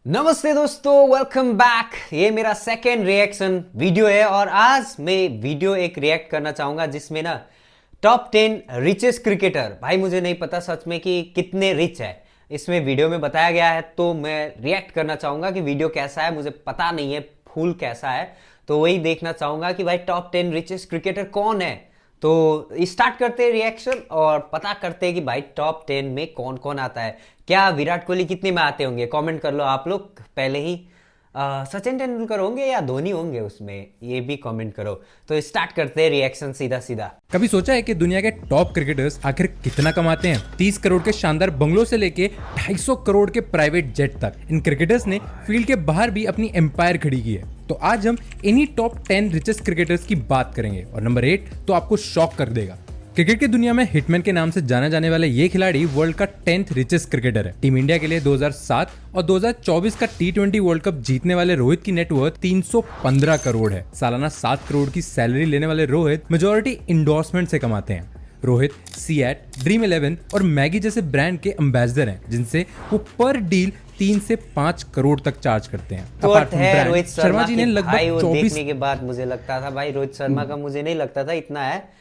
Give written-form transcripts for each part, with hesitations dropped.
नमस्ते दोस्तों, welcome back. ये मेरा सेकेंड रिएक्शन वीडियो है और आज मैं वीडियो एक रिएक्ट करना चाहूँगा जिसमें ना टॉप 10 रिचेस्ट क्रिकेटर। भाई मुझे नहीं पता सच में कि कितने रिच है, इसमें वीडियो में बताया गया है, तो मैं रिएक्ट करना चाहूँगा कि वीडियो कैसा है। मुझे पता नहीं है फुल कैसा है, तो वही देखना चाहूँगा कि भाई टॉप 10 रिचेस्ट क्रिकेटर कौन है। तो स्टार्ट करते हैं रिएक्शन और पता करते हैं कि भाई टॉप 10 में कौन कौन आता है। क्या विराट कोहली कितने में आते होंगे, कमेंट कर लो आप लोग। पहले ही सचिन तेंदुलकर होंगे या धोनी होंगे उसमें, ये भी कमेंट करो। तो स्टार्ट करते हैं रिएक्शन सीधा सीधा। कभी सोचा है कि दुनिया के टॉप क्रिकेटर्स आखिर कितना कमाते हैं? 30 करोड़ के शानदार बंगलों से लेके 250 करोड़ के प्राइवेट जेट तक इन क्रिकेटर्स ने फील्ड के बाहर भी अपनी एम्पायर खड़ी की है। तो आज हम इन्हीं टॉप 10 रिचेस्ट क्रिकेटर्स की बात करेंगे और नंबर 8 तो आपको शॉक कर देगा। क्रिकेट की दुनिया में हिटमैन के नाम से जाना जाने वाला ये खिलाड़ी वर्ल्ड का 10th रिचेस्ट क्रिकेटर है। टीम इंडिया के लिए 2007 और 2024 का T20 वर्ल्ड कप जीतने वाले रोहित की नेटवर्थ 315 करोड़ है। सालाना 7 करोड़ की सैलरी लेने वाले रोहित मेजॉरिटी इंडोर्समेंट से कमाते हैं। रोहित सीएट, ड्रीम 11 और मैगी जैसे ब्रांड के एम्बेसडर हैं, जिनसे वो पर डील 3 से 5 करोड़ तक चार्ज करते हैं। तो है रोहित शर्मा जी ने लगभग 24 देखने के बाद मुझे लगता था भाई रोहित शर्मा का मुझे नहीं लगता था इतना है।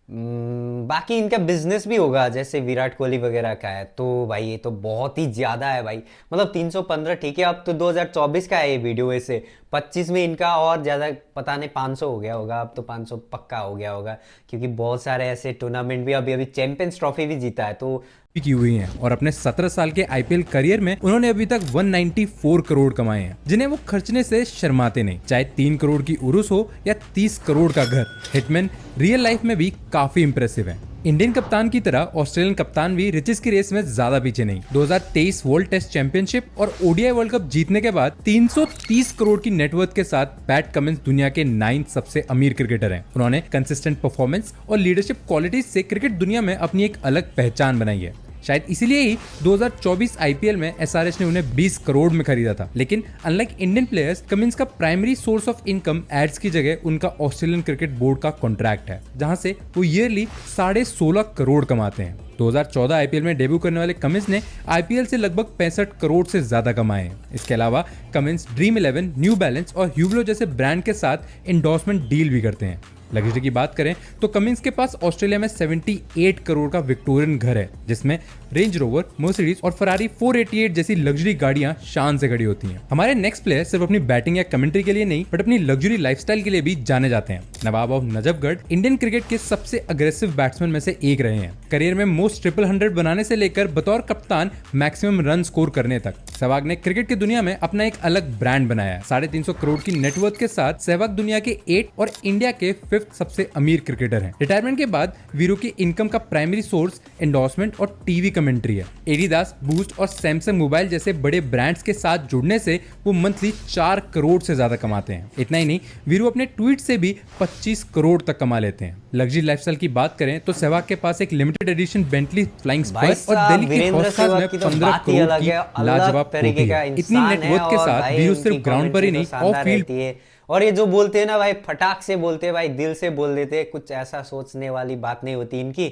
बाकी इनका बिजनेस भी होगा जैसे विराट कोहली वगैरह का है, तो भाई ये तो बहुत ही ज्यादा है भाई। मतलब 315 ठीक है, अब तो 2024 का है ये वीडियो, वैसे 25 में इनका और ज्यादा पता नहीं 500 हो गया होगा। अब तो 500 पक्का हो गया होगा क्योंकि बहुत सारे ऐसे टूर्नामेंट भी अभी चैंपियंस ट्रॉफी भी जीता है तो की हुई हैं। और अपने 17 साल के आईपीएल करियर में उन्होंने अभी तक 194 करोड़ कमाए हैं, जिन्हें वो खर्चने से शर्माते नहीं, चाहे 3 करोड़ की उरुस हो या 30 करोड़ का घर। हिटमैन रियल लाइफ में भी काफी इंप्रेसिव है। इंडियन कप्तान की तरह ऑस्ट्रेलियन कप्तान भी रिचेस की रेस में ज्यादा पीछे नहीं। 2023 वर्ल्ड टेस्ट चैंपियनशिप और ओडीआई वर्ल्ड कप जीतने के बाद 330 करोड़ की नेटवर्थ के साथ पैट कमिंस दुनिया के 9th सबसे अमीर क्रिकेटर हैं। उन्होंने कंसिस्टेंट परफॉर्मेंस और लीडरशिप क्वालिटीज से क्रिकेट दुनिया में अपनी एक अलग पहचान बनाई है। शायद इसीलिए ही 2024 आईपीएल में एसआरएच ने उन्हें 20 करोड़ में खरीदा था। लेकिन अनलाइक इंडियन प्लेयर्स, कमिंस का primary source of income ads की जगह उनका ऑस्ट्रेलियन क्रिकेट बोर्ड का कॉन्ट्रैक्ट है, जहां से वो ईयरली 16.5 करोड़ कमाते हैं। 2014 आईपीएल में डेब्यू करने वाले कमिंस ने आईपीएल से लगभग 65 करोड़ से ज्यादा कमाए हैं। इसके अलावा कमिंस ड्रीम 11, न्यू बैलेंस और ह्यूब्लो जैसे ब्रांड के साथ एंडोर्समेंट डील भी करते हैं। लग्जरी की बात करें तो कमिंस के पास ऑस्ट्रेलिया में 78 करोड़ का विक्टोरियन घर है, जिसमें रेंज रोवर, मर्सिडीज और फरारी 488 जैसी लग्जरी गाड़ियां शान से खड़ी होती हैं। हमारे नेक्स्ट प्लेयर सिर्फ अपनी बैटिंग या कमेंट्री के लिए नहीं, बट अपनी लग्जरी लाइफस्टाइल के लिए भी जाने जाते हैं। नवाब ऑफ नजफगढ़ इंडियन क्रिकेट के सबसे अग्रेसिव बैट्समैन में से एक रहे हैं। करियर में मोस्ट 100 बनाने से लेकर बतौर कप्तान मैक्सिमम रन स्कोर करने तक सहवाग ने क्रिकेट की दुनिया में अपना एक अलग ब्रांड बनाया है। 350 करोड़ की नेटवर्थ के साथ सहवाग दुनिया के 8 और इंडिया के 5th सबसे अमीर क्रिकेटर हैं। रिटायरमेंट के बाद वीरू की इनकम का प्राइमरी सोर्स एंडोर्समेंट और टीवी कमेंट्री है। एडिडास, बूस्ट और सैमसंग मोबाइल जैसे बड़े ब्रांड्स के साथ जुड़ने से वो मंथली 4 करोड़ से ज्यादा कमाते हैं। इतना ही नहीं, वीरू अपने ट्वीट से भी 25 करोड़ तक कमा लेते हैं। लग्जरी लाइफस्टाइल की बात करें तो सहवाग के पास एक limited edition Bentley Flying Spur और दिल्ली की हौसखास में 15 करोड़ की लाजवाब कोठी है। इतनी नेटवर्थ के साथ वीरू सिर्फ ग्राउंड पर ही नहीं, ऑफ फील्ड। और ये जो बोलते हैं ना भाई, फटाक से बोलते हैं भाई, दिल से बोल देते हैं, कुछ ऐसा सोचने वाली बात नहीं होती इनकी।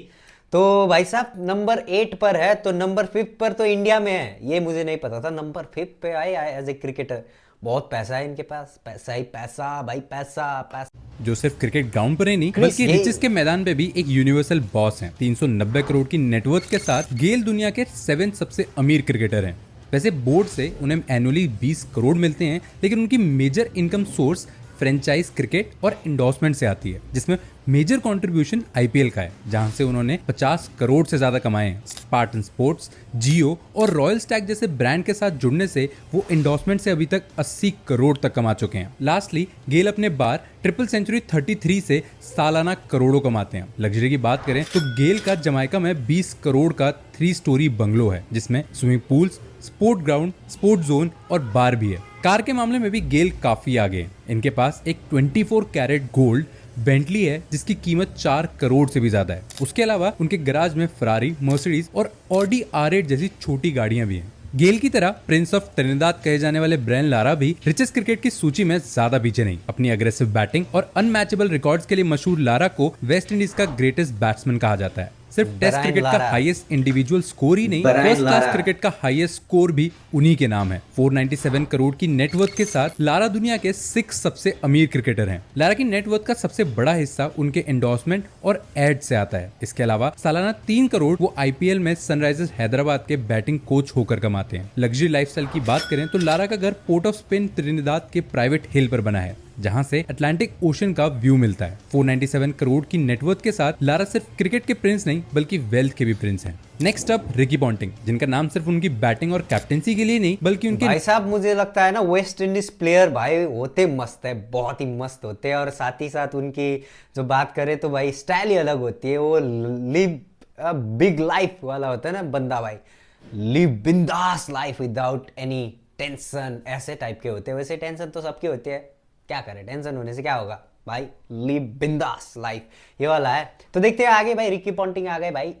तो भाई साहब नंबर 8 पर है, तो नंबर 5 पर तो इंडिया में है, ये मुझे नहीं पता था। नंबर 5 पे आए एज ए क्रिकेटर। बहुत पैसा है इनके पास, पैसा ही पैसा भाई, पैसा पैसा। जो सिर्फ क्रिकेट ग्राउंड पर ही नहीं बल्कि रिचेस के मैदान पे भी एक यूनिवर्सल बॉस हैं। 390 करोड़ की नेटवर्थ के साथ गेल दुनिया के 7th सबसे अमीर क्रिकेटर हैं। वैसे बोर्ड से उन्हें एनुअली 20 करोड़ मिलते हैं, लेकिन उनकी major income source franchise cricket और एंडोर्समेंट से आती है, जिसमें मेजर कंट्रीब्यूशन आईपीएल का है, जहां से उन्होंने 50 करोड़ से ज्यादा कमाए हैं। स्पार्टन स्पोर्ट्स, जियो और रॉयल स्टैग जैसे ब्रांड के साथ जुड़ने से वो एंडोर्समेंट से अभी तक 80 करोड़ तक कमा चुके हैं। लास्टली गेल अपने बार ट्रिपल सेंचुरी 33 से सालाना करोड़ों कमाते हैं। लग्जरी की बात करें तो गेल का जमाइका में 20 करोड़ का 3 स्टोरी बंगलो है, जिसमें swimming pools, sport ground, sport zone और बार भी है। कार के मामले में भी गेल काफी आगे हैं। इनके पास एक 24 कैरेट गोल्ड बेंटली है, जिसकी कीमत 4 करोड़ से भी ज्यादा है। उसके अलावा उनके गराज में फरारी, मर्सिडीज और ऑडी R8 जैसी छोटी गाड़ियां भी हैं। गेल की तरह प्रिंस ऑफ त्रिनिदाद कहे जाने वाले ब्रेन लारा भी रिचेस्ट क्रिकेट की सूची में ज्यादा पीछे नहीं। अपनी अग्रेसिव बैटिंग और अनमैचेबल रिकॉर्ड्स के लिए मशहूर लारा को वेस्ट इंडीज का ग्रेटेस्ट बैट्समैन कहा जाता है। सिर्फ टेस्ट ब्रायन क्रिकेट का लारा। हाईएस्ट इंडिविजुअल स्कोर ही नहीं, Brian first class Lara. Cricket का हाईएस्ट स्कोर भी उन्हीं के नाम है। 497 करोड़ की नेटवर्थ के साथ लारा दुनिया के 6 सबसे अमीर क्रिकेटर हैं। लारा की नेटवर्थ का सबसे बड़ा हिस्सा उनके एंडोर्समेंट और एड से आता है। इसके अलावा सालाना 3 करोड़ वो आईपीएल में सनराइजर्स हैदराबाद के बैटिंग कोच होकर कमाते हैं। लग्जरी लाइफस्टाइल की बात करें तो लारा का घर पोर्ट ऑफ स्पेन त्रिनिदाद के प्राइवेट हिल पर बना है, जहां से अटलांटिक ओशन का व्यू मिलता है। 497 करोड़ की नेटवर्थ के साथ लारा सिर्फ क्रिकेट के प्रिंस नहीं बल्कि वेल्थ के भी प्रिंस हैं। नेक्स्ट अप रिकी पॉन्टिंग, जिनका नाम सिर्फ उनकी बैटिंग और कैप्टेंसी के लिए नहीं बल्कि उनके भाई साहब मुझे लगता है ना वेस्ट इंडीज प्लेयर भाई होते मस्त है, बहुत ही मस्त होते हैं। और साथ ही साथ उनकी जो बात करें तो भाई स्टाइल ही अलग होती है। वो लिव बिग लाइफ वाला होता है ना बंदा, भाई लिव बिंदास लाइफ विदाउट एनी टेंशन, ऐसे टाइप के होते हैं। वैसे टेंशन तो सबके होते हैं, क्या करें, टेंशन होने से क्या होगा भाई, लिव बिंदास लाइफ, ये वाला है। तो देखते हैं आगे भाई, रिकी पॉन्टिंग आ गए भाई।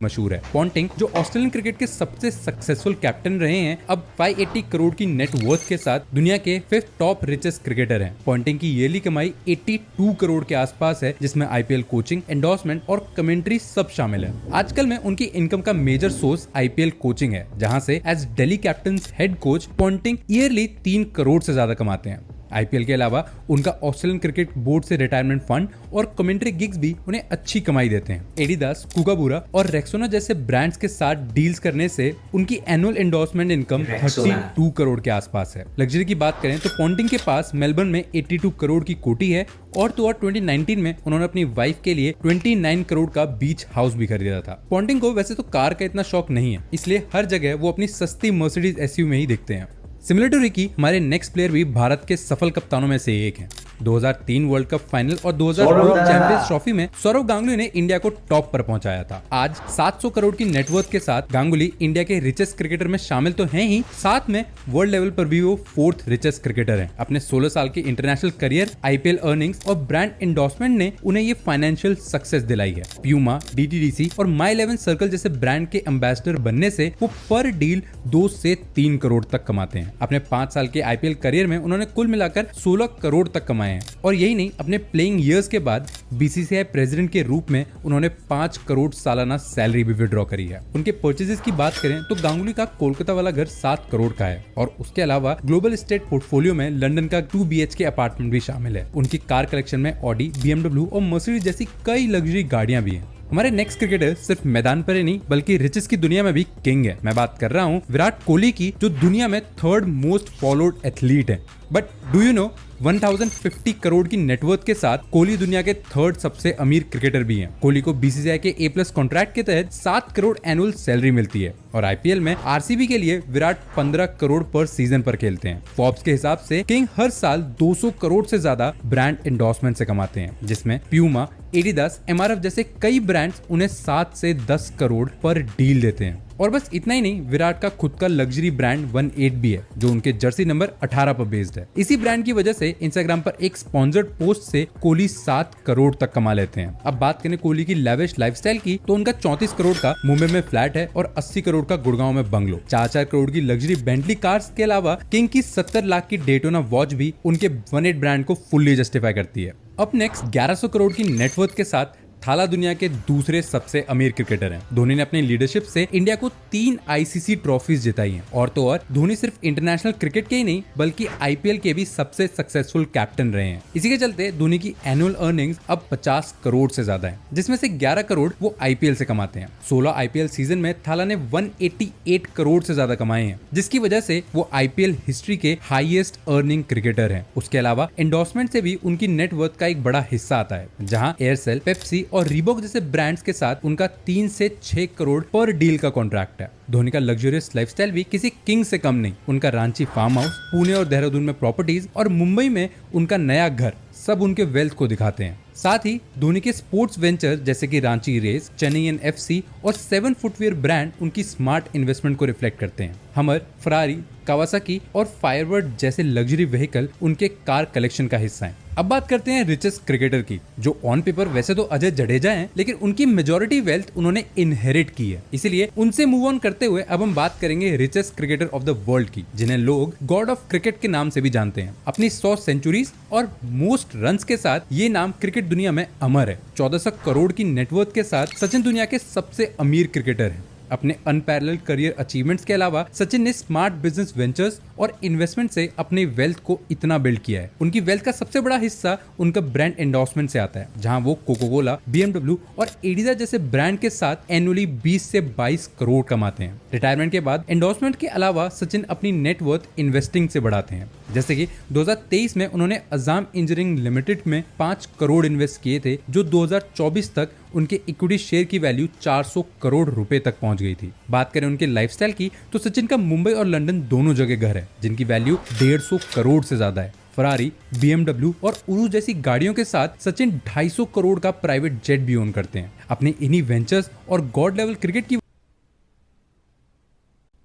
मशहूर है। पॉन्टिंग जो ऑस्ट्रेलियन क्रिकेट के सबसे सक्सेसफुल कैप्टन रहे हैं, अब 580 करोड़ की नेट वर्थ के साथ दुनिया के 5th टॉप रिचेस्ट क्रिकेटर हैं। पॉन्टिंग की ईयरली कमाई 82 करोड़ के आसपास है, जिसमें आईपीएल कोचिंग, एंडोर्समेंट और कमेंट्री सब शामिल है। आजकल में उनकी इनकम का मेजर सोर्स आईपीएल कोचिंग है, जहां से as Delhi Capitals head coach Ponting yearly 3 crore से ज्यादा कमाते हैं। आईपीएल के अलावा उनका ऑस्ट्रेलियन क्रिकेट बोर्ड से रिटायरमेंट फंड और कमेंट्री गिग्स भी उन्हें अच्छी कमाई देते हैं। एडिडास, कुकाबूरा और रेक्सोना जैसे ब्रांड्स के साथ डील्स करने से उनकी एनुअल एंडोर्समेंट इनकम 32 करोड़ के आसपास है। लग्जरी की बात करें तो पॉन्टिंग के पास मेलबर्न में 82 करोड़ की कोठी है और तो और 2019 में उन्होंने अपनी वाइफ के लिए 29 करोड़ का बीच हाउस भी खरीदा था। पॉन्टिंग को वैसे तो कार का इतना शौक नहीं है, इसलिए हर जगह वो अपनी सस्ती मर्सिडीज एसयूवी में ही दिखते हैं। सिमिलर टू रिकी, हमारे नेक्स्ट प्लेयर भी भारत के सफल कप्तानों में से एक हैं। 2003 वर्ल्ड कप फाइनल और 2002 चैंपियंस ट्रॉफी में सौरव गांगुली ने इंडिया को टॉप पर पहुंचाया था। आज 700 करोड़ की नेटवर्थ के साथ गांगुली इंडिया के रिचेस्ट क्रिकेटर में शामिल तो हैं ही, साथ में वर्ल्ड लेवल पर भी वो 4th रिचेस्ट क्रिकेटर हैं। अपने 16 साल के इंटरनेशनल करियर, आईपीएल अर्निंग्स और ब्रांड एंडोर्समेंट ने उन्हें ये फाइनेंशियल सक्सेस दिलाई है। प्यूमा, डीटीडीसी और माई 11 सर्कल जैसे ब्रांड के एम्बेसडर बनने से वो पर डील 2 से 3 करोड़ तक कमाते हैं। अपने 5 साल के आईपीएल करियर में उन्होंने कुल मिलाकर 16 करोड़ तक कमाए हैं। और यही नहीं, अपने प्लेइंग ईयर्स के बाद बीसीसीआई प्रेसिडेंट के रूप में उन्होंने 5 करोड़ सालाना सैलरी भी विड्रॉ करी है। उनके परचेजेस की बात करें तो गांगुली का कोलकाता वाला घर 7 करोड़ का है और उसके अलावा ग्लोबल एस्टेट पोर्टफोलियो में लंदन का 2 BHK अपार्टमेंट भी शामिल है। उनकी कार कलेक्शन में ऑडी, BMW और मर्सिडीज जैसी कई लग्जरी गाड़ियां भी हैं। हमारे नेक्स्ट क्रिकेटर सिर्फ मैदान पर ही नहीं बल्कि रिचेस की दुनिया में भी किंग है। मैं बात कर रहा हूँ विराट कोहली की, जो दुनिया में 3rd मोस्ट फॉलोड एथलीट है। But do you know 1050 crore की नेटवर्थ के साथ कोहली दुनिया के 3rd सबसे अमीर क्रिकेटर भी हैं। कोहली को बीसीसीआई के A+ कॉन्ट्रैक्ट के तहत 7 करोड़ एनुअल सैलरी मिलती है और आईपीएल में आरसीबी के लिए विराट 15 करोड़ पर सीजन पर खेलते हैं। फोर्ब्स के हिसाब से किंग हर साल 200 करोड़ से ज्यादा ब्रांड एंडोर्समेंट से कमाते हैं, जिसमें प्यूमा, एडिडास, MRF जैसे कई ब्रांड्स उन्हें 7 से 10 करोड़ पर डील देते हैं। और बस इतना ही नहीं, विराट का खुद का लग्जरी ब्रांड 18 भी है, जो उनके जर्सी नंबर 18 पर बेस्ड है। इसी ब्रांड की वजह से इंस्टाग्राम पर एक स्पॉन्सर्ड पोस्ट से कोहली 7 करोड़ तक कमा लेते हैं। अब बात करें कोहली की लैविश लाइफस्टाइल की, तो उनका 34 करोड़ का मुंबई में फ्लैट है और 80 करोड़ का गुड़गांव में बंगलो। 4 करोड़ की लग्जरी बेंटली कार्स के अलावा किंग की 70 लाख की डेटोना वॉच भी उनके 18 ब्रांड को फुल्ली जस्टिफाई करती है। अब नेक्स्ट 1100 करोड़ की नेटवर्थ के साथ थाला दुनिया के दूसरे सबसे अमीर क्रिकेटर हैं। धोनी ने अपनी लीडरशिप से इंडिया को 3 आईसीसी ट्रॉफीज जिताई हैं और तो और धोनी सिर्फ इंटरनेशनल क्रिकेट के ही नहीं बल्कि आईपीएल के भी सबसे सक्सेसफुल कैप्टन रहे हैं। इसी के चलते धोनी की एनुअल अर्निंग्स अब 50 करोड़ से ज्यादा है, जिसमें से 11 करोड़ वो आईपीएल से कमाते हैं। 16 आईपीएल सीजन में थाला ने 188 करोड़ से ज्यादा कमाए हैं, जिसकी वजह से वो आईपीएल हिस्ट्री के हाईएस्ट अर्निंग क्रिकेटर हैं। उसके अलावा एंडोर्समेंट से भी उनकी नेटवर्थ का एक बड़ा हिस्सा आता है, जहां एयरसेल, पेप्सी और रीबॉक जैसे ब्रांड्स के साथ उनका 3 से 6 करोड़ पर डील का कॉन्ट्रैक्ट है। धोनी का लग्जरियस लाइफस्टाइल भी किसी किंग से कम नहीं। उनका रांची फार्म हाउस, पुणे और देहरादून में प्रॉपर्टीज और मुंबई में उनका नया घर सब उनके वेल्थ को दिखाते हैं। साथ ही धोनी के स्पोर्ट्स वेंचर जैसे कि रांची रेस, चेन्नई FC और 7 फुटवेयर ब्रांड उनकी स्मार्ट इन्वेस्टमेंट को रिफ्लेक्ट करते हैं। हमर, फरारी, कावासाकी और फायरबर्ड जैसे लग्जरी व्हीकल उनके कार कलेक्शन का हिस्सा हैं। अब बात करते हैं रिचेस्ट क्रिकेटर की, जो ऑन पेपर वैसे तो अजय जडेजा हैं, लेकिन उनकी मेजॉरिटी वेल्थ उन्होंने इनहेरिट की है। इसीलिए उनसे मूव ऑन करते हुए अब हम बात करेंगे richest cricketer of the world की, जिन्हें लोग गॉड ऑफ क्रिकेट के नाम से भी जानते हैं। अपनी 100 सेंचुरीज और मोस्ट रन्स के साथ ये नाम क्रिकेट दुनिया में अमर है। 1400 करोड़ की नेटवर्थ के साथ सचिन दुनिया के सबसे अमीर क्रिकेटर हैं। अपने अनपैरेलल्ड करियर अचीवमेंट्स के अलावा सचिन ने स्मार्ट बिजनेस वेंचर्स और इन्वेस्टमेंट से अपनी वेल्थ को इतना बिल्ड किया है। उनकी वेल्थ का सबसे बड़ा हिस्सा उनका ब्रांड एंडोर्समेंट से आता है, जहां वो कोका कोला, BMW और एडिडा जैसे ब्रांड के साथ एनुअली 20 से 22 करोड़ कमाते हैं। रिटायरमेंट के बाद एंडोर्समेंट के अलावा सचिन अपनी नेटवर्थ इन्वेस्टिंग से बढ़ाते हैं। जैसे कि 2023 में उन्होंने अजाम इंजीनियरिंग लिमिटेड में 5 करोड़ इन्वेस्ट किए थे, जो 2024 तक उनके इक्विटी शेयर की वैल्यू 400 करोड़ रुपए तक पहुंच गई थी। बात करें उनके लाइफस्टाइल की, तो सचिन का मुंबई और लंदन दोनों जगह घर है, जिनकी वैल्यू 150 करोड़ से ज्यादा है। फरारी, BMW और उरू जैसी गाड़ियों के साथ सचिन 250 करोड़ का प्राइवेट जेट भी ओन करते हैं। अपने इन्हीं वेंचर्स और गॉड लेवल क्रिकेट की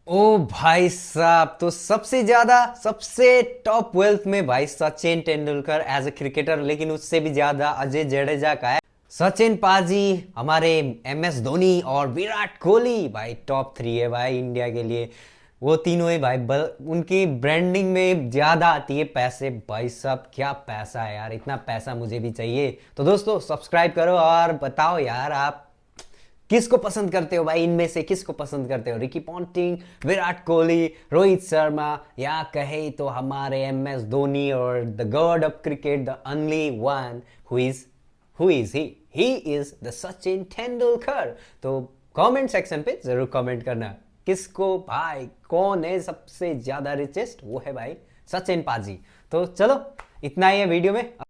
ओ भाई साहब, तो सबसे टॉप वेल्थ में भाई Sachin Tendulkar as a cricketer, लेकिन उससे भी ज्यादा अजय जडेजा का है। सचिन पाजी, हमारे MS धोनी और विराट कोहली भाई टॉप 3 है भाई इंडिया के लिए। वो तीनों ही भाई उनकी ब्रांडिंग में ज्यादा आती है पैसे। भाई साहब क्या पैसा है यार, इतना पैसा मुझे भी चाहिए। तो दोस्तों सब्सक्राइब करो और बताओ यार आप किसको पसंद करते हो भाई, इनमें से किसको पसंद करते हो? रिकी पॉन्टिंग, विराट कोहली, रोहित शर्मा, या कहे तो हमारे MS धोनी और the God of cricket, the only one who is he is the Sachin Tendulkar. तो कमेंट सेक्शन पे जरूर कमेंट करना किसको भाई, कौन है सबसे ज्यादा रिचेस्ट? वो है भाई सचिन पाजी। तो चलो इतना ही है वीडियो में।